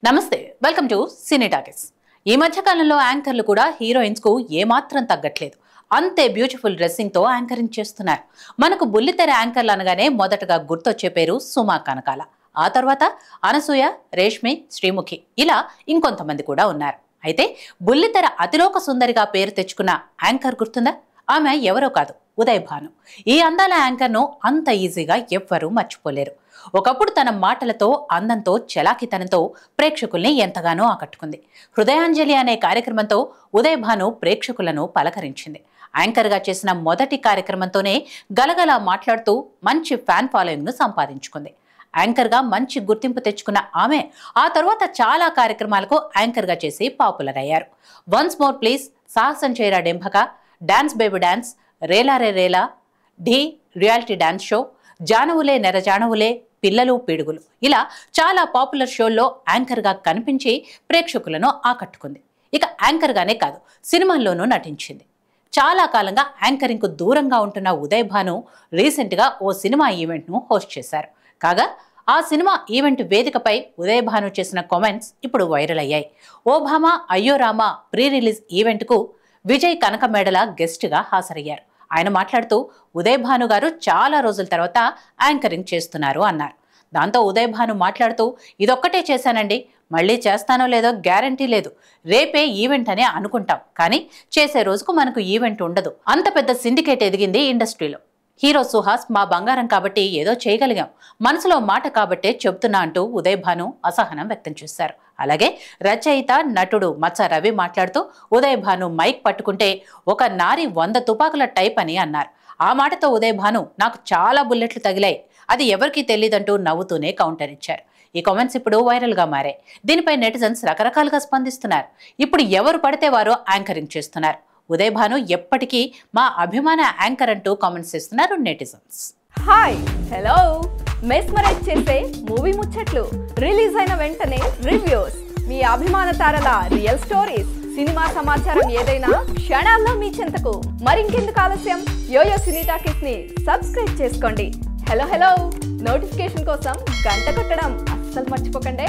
నమస్తే welcome to cine talkies. ఈ మధ్య కాలంలో యాంకర్లు కూడా హీరోయిన్స్ కు ఏమాత్రం తగ్గట్లేదు। అంతే బ్యూటిఫుల్ డ్రెస్సింగ్ తో యాంకరింగ్ చేస్తున్నారు। మనకు బుల్లితెర యాంకర్లు అనగానే మొదటగా గుర్తొచ్చే పేరు సుమా కనకాల, ఆ తర్వాత అనసూయ, రేష్మి, శ్రీముఖి, ఇలా ఇంకొంతమంది కూడా ఉన్నారు। అయితే బుల్లితెర అతిలోక సుందరిగా పేరు తెచ్చుకున్న యాంకర్ గుర్తుందా? ఆమె ఎవరో కాదు, ఉదయ్ భాను। ఈ అందాల యాంకర్ను అంత ఈజీగా ఎవ్వరూ మర్చిపోలేరు। ఒకప్పుడు తన మాటలతో, అందంతో, చలాకితనంతో ప్రేక్షకుల్ని ఎంతగానో ఆకట్టుకుంది। హృదయాంజలి అనే కార్యక్రమంతో ఉదయ్ భాను ప్రేక్షకులను పలకరించింది। యాంకర్గా చేసిన మొదటి కార్యక్రమంతోనే గలగలా మాట్లాడుతూ మంచి ఫ్యాన్ ఫాలోయింగ్ను సంపాదించుకుంది। యాంకర్గా మంచి గుర్తింపు తెచ్చుకున్న ఆమె ఆ తర్వాత చాలా కార్యక్రమాలకు యాంకర్గా చేసి పాపులర్ అయ్యారు। వన్స్ మోర్ ప్లీజ్, సాహసం చేయరా డెంభక, డాన్స్ బేబీ డాన్స్, రేలా రే రేలా, ఢీ రియాలిటీ డాన్స్ షో, జానవులే నెరజానవులే, పిల్లలు పిడుగులు, ఇలా చాలా పాపులర్ షోల్లో యాంకర్గా కనిపించి ప్రేక్షకులను ఆకట్టుకుంది। ఇక యాంకర్గానే కాదు, సినిమాల్లోనూ నటించింది। చాలా కాలంగా యాంకరింగ్కు దూరంగా ఉంటున్న ఉదయ్ భాను రీసెంట్గా ఓ సినిమా ఈవెంట్ను హోస్ట్ చేశారు। కాగా ఆ సినిమా ఈవెంట్ వేదికపై ఉదయ్ భాను చేసిన కామెంట్స్ ఇప్పుడు వైరల్ అయ్యాయి। ఓ భామా అయ్యో రామా ప్రీ రిలీజ్ ఈవెంట్కు విజయ్ కనకమేడల గెస్ట్గా హాజరయ్యారు। ఆయన మాట్లాడుతూ ఉదయ్ భాను గారు చాలా రోజుల తర్వాత యాంకరింగ్ చేస్తున్నారు అన్నారు। దాంతో ఉదయ్ భాను మాట్లాడుతూ ఇదొక్కటే చేశానండి, మళ్ళీ చేస్తానో లేదో గ్యారంటీ లేదు, రేపే ఈవెంట్ అని అనుకుంటాం, కానీ చేసే రోజుకు మనకు ఈవెంట్ ఉండదు। అంత పెద్ద సిండికేట్ ఎదిగింది ఇండస్ట్రీలో। హీరో సుహాస్ మా బంగారం కాబట్టి ఏదో చేయగలిగాం, మనసులో మాట కాబట్టే చెబుతున్నా అంటూ ఉదయ్ భాను అసహనం వ్యక్తం చేశారు। అలాగే రచయిత, నటుడు మచ్చ రవి మాట్లాడుతూ ఉదయ్ భాను మైక్ పట్టుకుంటే ఒక నారి 100 తుపాకుల టైప్ అని అన్నారు। ఆ మాటతో ఉదయ్ భాను నాకు చాలా బుల్లెట్లు తగిలాయి, అది ఎవరికీ తెలియదంటూ నవ్వుతూనే కౌంటర్ ఇచ్చారు। ఈ కామెంట్స్ ఇప్పుడు వైరల్ గా మారాయి। దీనిపై నెటిజన్స్ రకరకాలుగా స్పందిస్తున్నారు। ఇప్పుడు ఎవరు పడితే వారు యాంకరింగ్ చేస్తున్నారు। ఉదయ్ భాను ఎప్పటికీ మా అభిమాన యాంకర్ అంటూ కామెంట్స్ చేస్తున్నారు నెటిజన్స్। హాయ్ హలో, మెస్మరైజ్ చేసే మూవీ ముచ్చట్లు, రిలీజ్ అయిన వెంటనే రివ్యూస్, మీ అభిమాన తారల రియల్ స్టోరీస్, సినిమా సమాచారం ఏదైనా క్షణాల్లో మీ చెంతకు। మరింకెందుకు ఆలస్యం, యోయో సినీ టాకీస్ ని సబ్స్క్రైబ్ చేసుకోండి। హలో హలో నోటిఫికేషన్ కోసం గంట కొట్టడం అస్సలు మర్చిపోకండి।